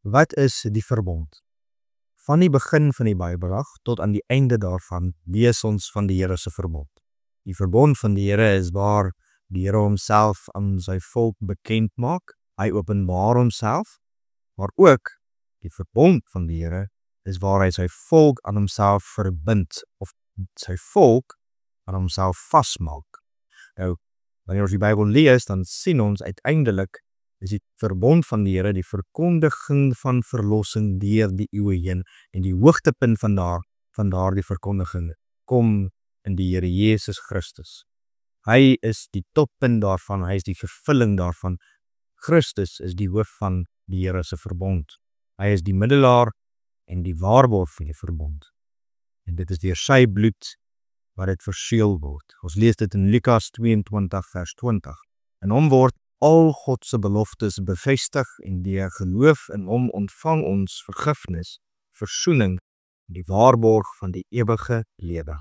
Wat is die verbond? Van die begin van die Bybeldag tot aan die einde daarvan lees ons van die Here se verbond. Die verbond van die Here is waar die Here homself aan sy volk bekend maak. Hy openbaar homself, maar ook die verbond van die Here is waar hy sy volk aan homself verbind of sy volk aan homself vasmaak. Nou, wanneer ons die Bybel lees, dan sien ons uiteindelik is die verbond van die Here die verkondiging van verlossing deur die eeue heen, en die hoogtepunt van daardie verkondiging kom in die Here Jesus Christus. Hy is die toppunt daarvan, hy is die vervulling daarvan. Christus is die hoof van die Here se verbond. Hy is die middelaar en die waarborg van die verbond. En dit is deur sy bloed wat dit verseël word. Ons lees dit in Lukas 22 vers 20. In hom word al God se beloftes bevestig en deur geloof in hom ontvang ons vergifnis, versoening en die waarborg van die ewige lewe.